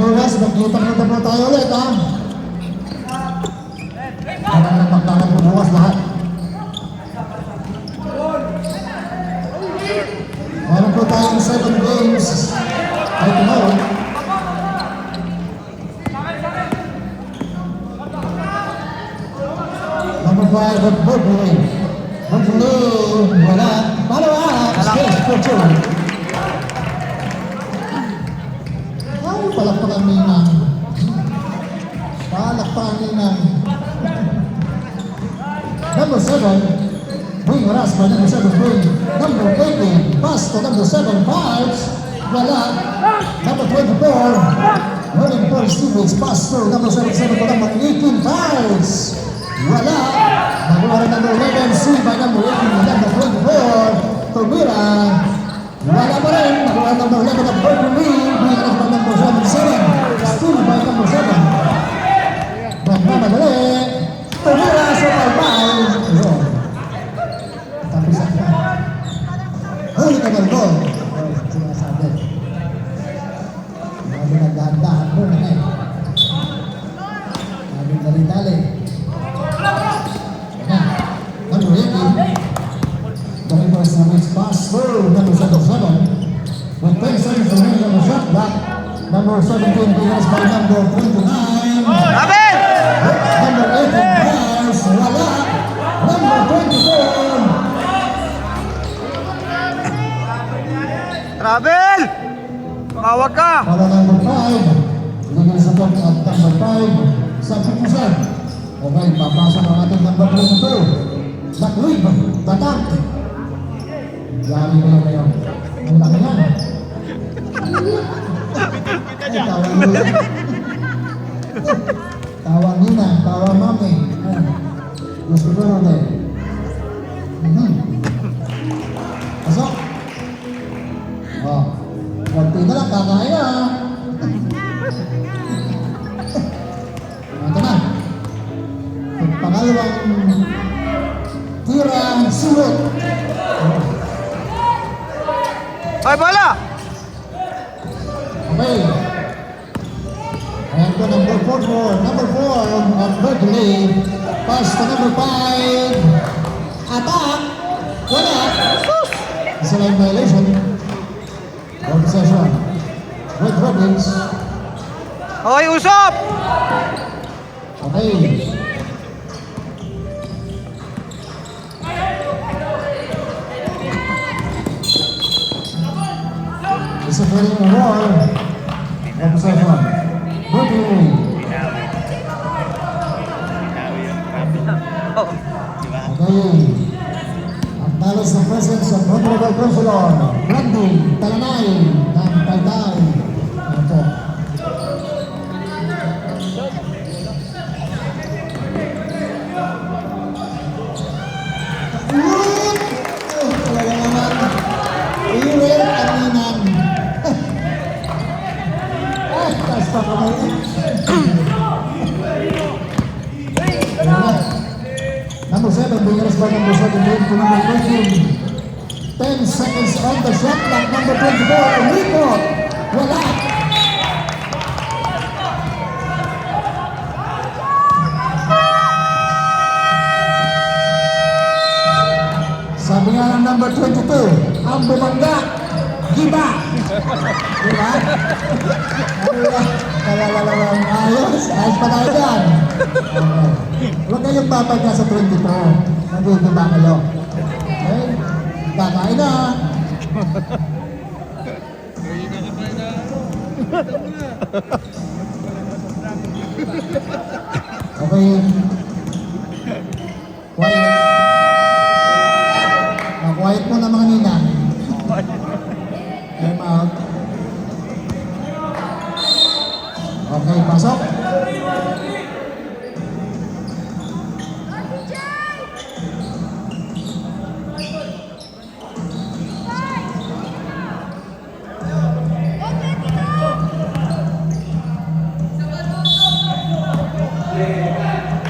Lunas, magkita-kita po tayo ulit, ha? Parang napagtangan po bukas lahat. Meron po tayong 7 games by tomorrow. Number 5 at Berkeley. Berkeley, wala. Palawa, space for 2. Ay, palakpakan ninang. Palakpakan ninang. Number 7, wing rush by number 7 wing. Number 18, pass to number 7, Pipes. Wala. Number 24, running for Stevens, pass to number 77 to number 18, Pipes. Wala. Nakuha rin number 11, C by number 18, number 24, Tumira. Wala pa rin. Nakuha number 11 of Berkeley. Wing rush by number 7, still by number 7. Magmamadali. Tumira sa palpay. Tapos ako. Huli ka ng goal. Sinasabi. Sabi nagdahan-dahan mo na eh. Sabi dali-dali. Number 18. Dahil pa sa which pass through number 7. With 10 seconds remaining on the shot clock. Number 17 begins by number 29. Abel! Number 18 pass. Wala. Number 24. Travel! Mawag ka! Para number 5. Legal support at number 5. Sa pupusan. Okay, papasa ng ating number 22. Lakwib. Batak. Yari mo lang ngayon. Ang laki yan. Ay, tawang nila. Tawang nina, tawang mami. Gusto ko rin eh. Pasok. Oh, konti na lang, kakain na. Ito na. Pangalawang tira, sulot. Ay, bala! Okay. Ayan po, number 4, number 4 of Berkeley. Pass to number 5. Attack. Wala. Isa lang violation. Or possession. Red Robbins. Okay, usap! Okay. Isa pa rin ang war. Or possession. Berkeley. Okay. Ang talos ng presence of Honorable Councilor Randy Talanay ng Taytay. Ito. Talaga naman. Iwil Aminan. Taas pa ko ngayon. Number 7, bigyan by number 17 to number 13. 10 seconds on the shot clock. Number 24, Rico. Wala. Sabi nga ng number 22, ang bumangga, giba. Diba? Kalalalang ayos pa tayo dyan. Huwag kayong papagka sa 22. Nagbibiba kayo. Okay? Kakain na. Okay. Quiet. Quiet po na mga ninang. Time out. Okay, pasok.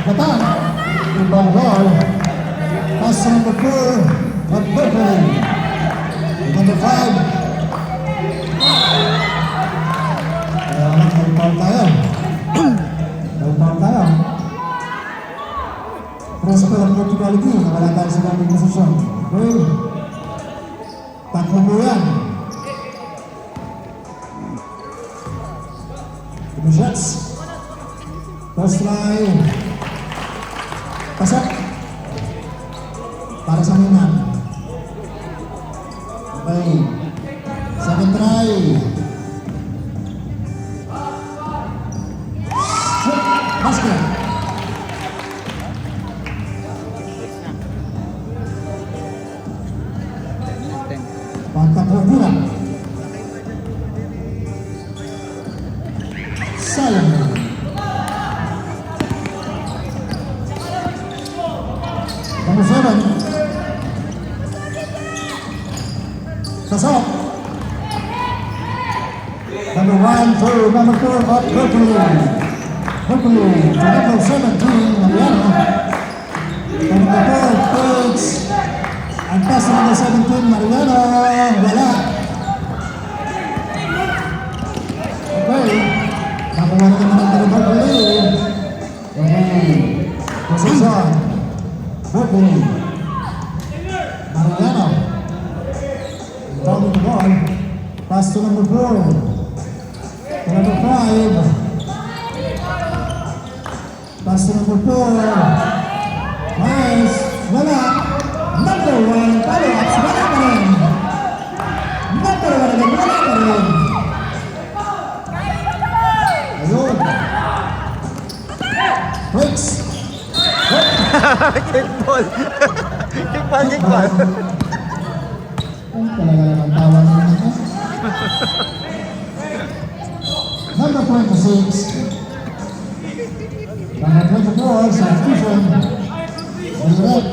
Batang, ibang ball. Pass number 4 of Berkeley. Number 5. Foul tayo. Foul tayo. Pero sa pala verticality, nawala tayo sa daming posisyon. Okay. Tatlo mo yan. 2 shots. First try. Pasok. Para sa Minan. Okay. Second try. Basket. Pantatlo bulan. Sayang. Number 7. Pasok. Number 1 to number 4 of Berkeley. Berkeley to number 17, Mariano. Number 4, Coach. Ang pass sa number 17, Mariano. Wala. Okay. Nakuha na naman ang Berkeley. Okay. Position. Berkeley. Mariano. Down the ball. Pass to number 4. To number 5. Pass to number 4. Nice. Wala. Number 1. Follow-ups. Wala pa rin. Number 1 again. Wala pa rin. Ayun. Breaks. Kickball. Kickball. Ay, talaga naman tawag naman ito. Number 26. Number 24, substitution. Direct.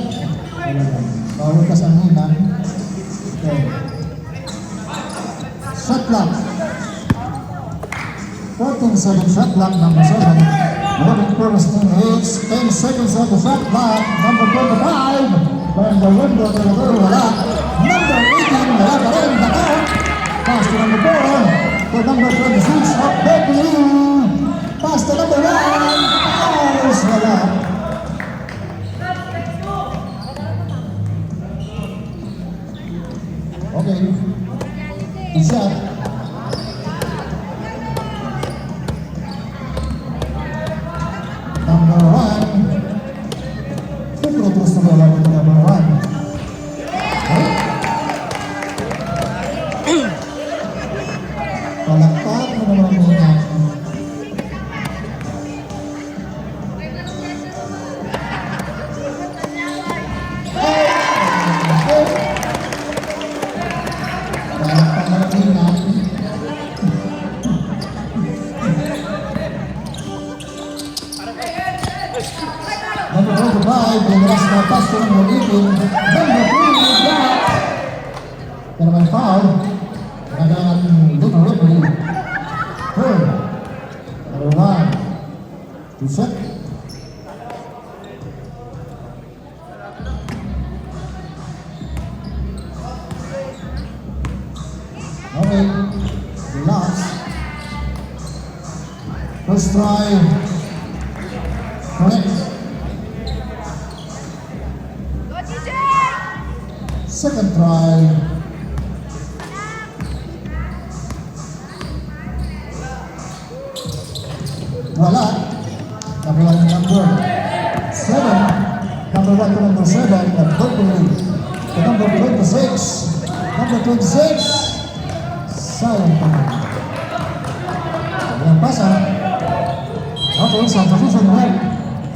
Bawal ka sa Minan. Okay. Shot clock. 14-7 shot clock, number 7. Moving first team H. 10 seconds on the shot clock. Number 25. From the window to the door, wala. Number 18, wala pa rin. Baka. Pass to number 4. To number 26 of Berkeley. Pass to number 1. Pass. Wala. Okay. Good shot. Number 1. Siyempre, terus na wala ko number 1. Palakpak mo naman muna. Palakpak mo naman muna. Number 25, Bengras na pass to number 18. Number 3, block. Pero may foul. Nagalang dito referee. Third. Number 1. To set. Okay. Relax. First try. Correct. Second try. Wala. Number 1 number 7. Number 1 to number 7 at Berkeley. To number 26. Number 26. Sayang pa. Walang pasa. Okay, substitution right.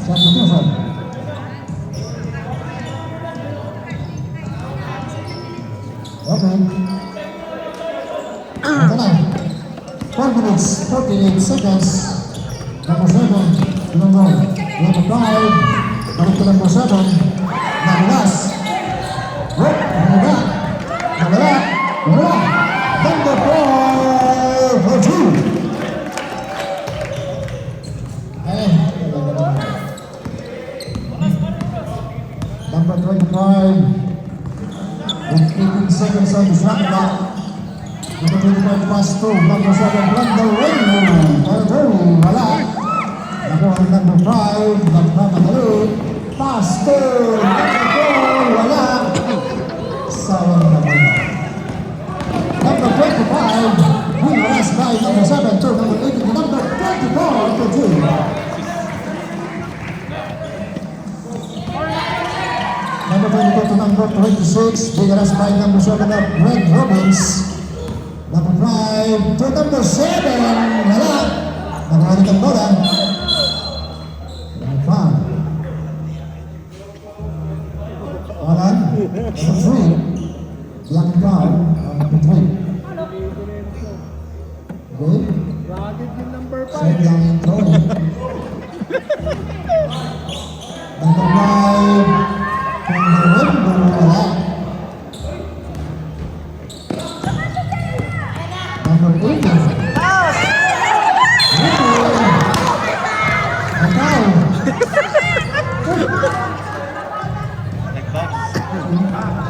Substitution. Okay. Ito na. 4 minutes, 48 seconds. Number 7, number 5, balik to number 7, nagulas. Wala, nawala, number 4, for 2. Number 25, with 18 seconds on the shot clock. Number 25 pass to number 7 Brandon Rainbow. Wala. Number 5 nagmamadali. Pass to number 4. Wala. Sayang naman. Number 25 we last by number 7 to number 8 number 24 to 2. Number 22 to number 26, big rush by number 7 of Greg Robbins. Number 5 to number 7, wala. Nakawalik ang bola. Number 5. Wala. Number 3. Young Brown, number 3. Okay. Same young and Tony. Number 5. Wala. Number 18. Ikaw.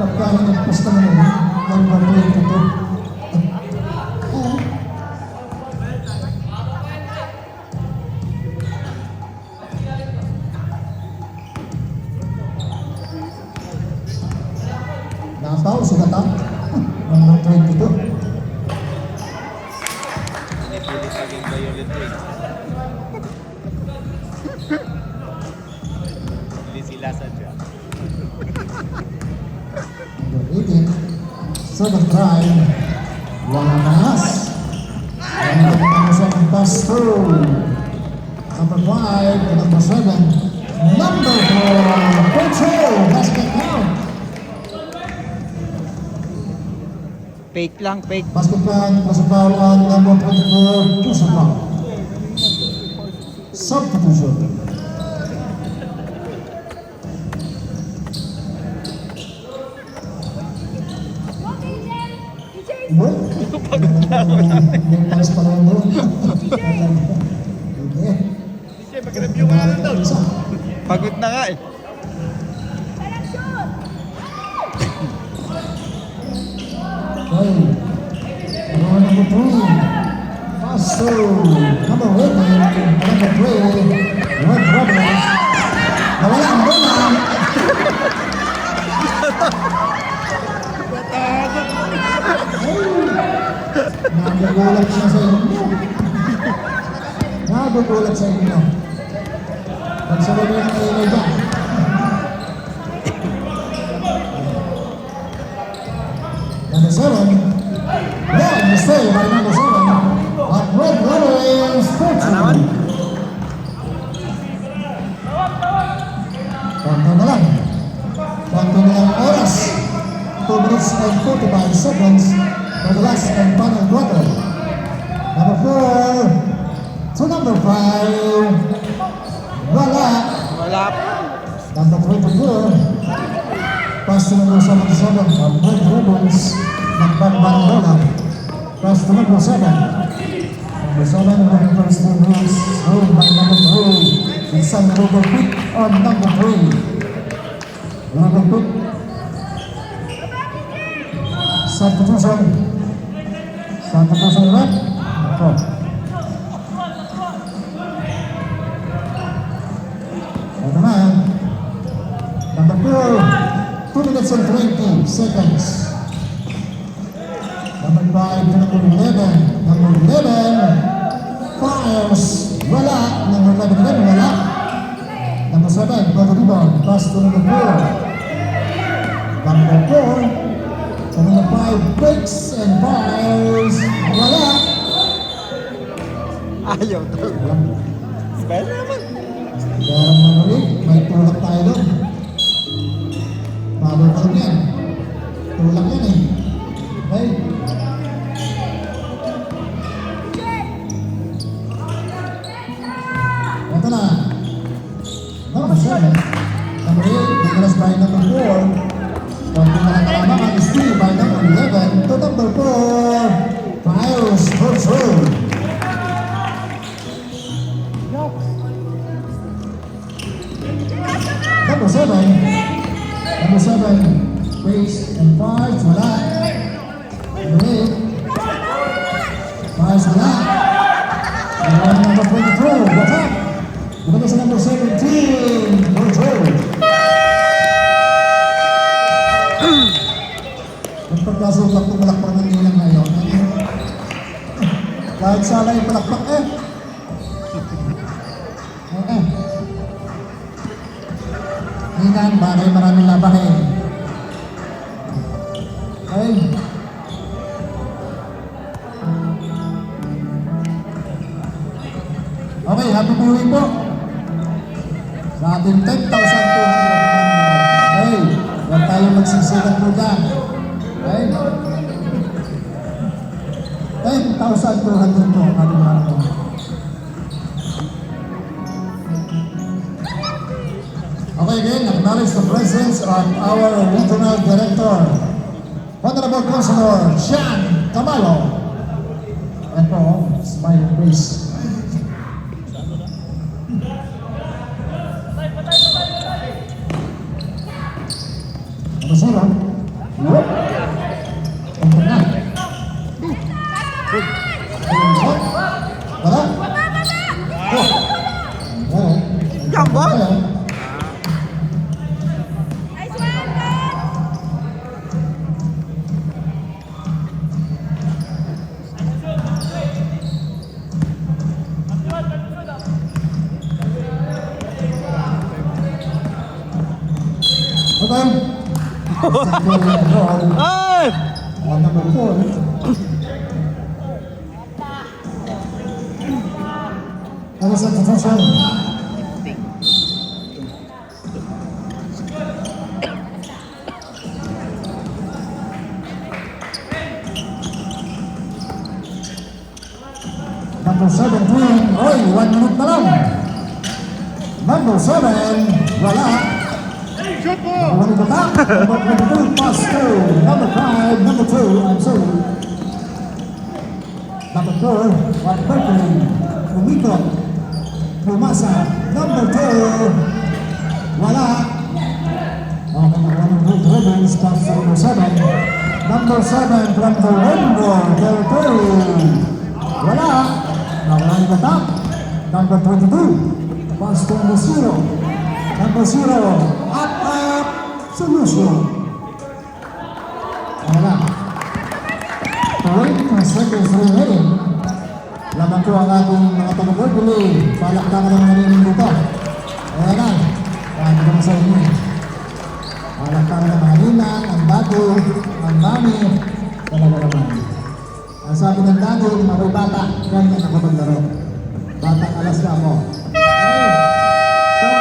Pagkain ng pasta mo, number 22. Nataw, sugatan. Number 22. Pilit aging violet ring. Hindi sila sadya. Number 18. Second try. Wala pass. Number 7 pass through. Number 5 to number 7. Number 4. Control. Basket count. Fake lang, fake. Basket count. Plus a foul on number 24. Plus a foul. Substitution. What? Yung pass pa lang doon. Okay. Mag-review nga lang daw. Pagod na nga eh. Okay. Number 3. Paso. Number 11. Number 3. Red Robbins. Nawala ang bola. Nagugulat siya sa inyo. Nagugulat sa inyo. Pagsabi niya ang ingay dyan. Number 7. Yeah, mistake by number 7. At Red Robbins. Konti na lang. Konti na lang oras. 2 minutes and 45 seconds for the last and final quarter. Number 4 to number 5. Wala. Wala. Number 24. Pass to number 77 of Red Robbins. Nagbagbang bola. Pass to number 7. Number 7 running for his team is ruled by number 3. Inside Ruben Pick on number 3. Ruben Pick. Substitution. Substitution red. Ito. Ito na. Number 2. 2 minutes and 20 seconds. Number 5 to number 11. Number 11 fires. Wala. Number 11 wala. Number 7 got the rebound. Pass to number 4. Number 4 to number 5 breaks and fires. Wala. Ayaw to. Spell naman. Garang naman may tulak tayo doon. Paano yan? Tulak yan eh. Okay? Ito na. Number 7. Number 8. Nicholas by number 4. Konti na lang kalamangan. Steve by number 11. To number 4. Fires. Control. Number 7. Number 7. Space and 5. Wala. Number 8. 17, control. Yung pagkasulat kong malakpak ng ilang ngayon, kahit sana yung malakpak Hingan, bagay maraming labahin. Okay. Okay, happy viewing po. Sa ating 10,200. Okay, huwag tayong magsisikat po dyan. Okay. 10,200 po. Okay, again, acknowledge the presence of our regional director, Honorable Councilor Sean Camalo. And po, smiling face. Ano sila? Yup. Ang na. Wala? Oh. Jumbo? Okay. Ay! Number 4. Ano sa position? Number 17. Oy, 1 minute na lang. Number 7. Wala. One in the back, number 22, pass through. Number 5, number 2, I'm sorry. Number 4, one Berkeley, Umikot, Pumasa. Number 2, wala. Okay, one of good ribbons, pass to number 7. Number 7 from the Rainbow, Territory. Wala. Now one in the back, number 22, pass to number 0. Number 0, up, solution. Wala. 20 seconds remaining. Lamang ko ang ating mga taga-Berkeley. Palakpakan ng narinig dito. Ayan na. Paano ko sa inyo? Palakpakan ng mga ninang, ang bago, ang mami, talaga naman. Ang sabi ng dado, mga bata, yan ang nakapaglaro.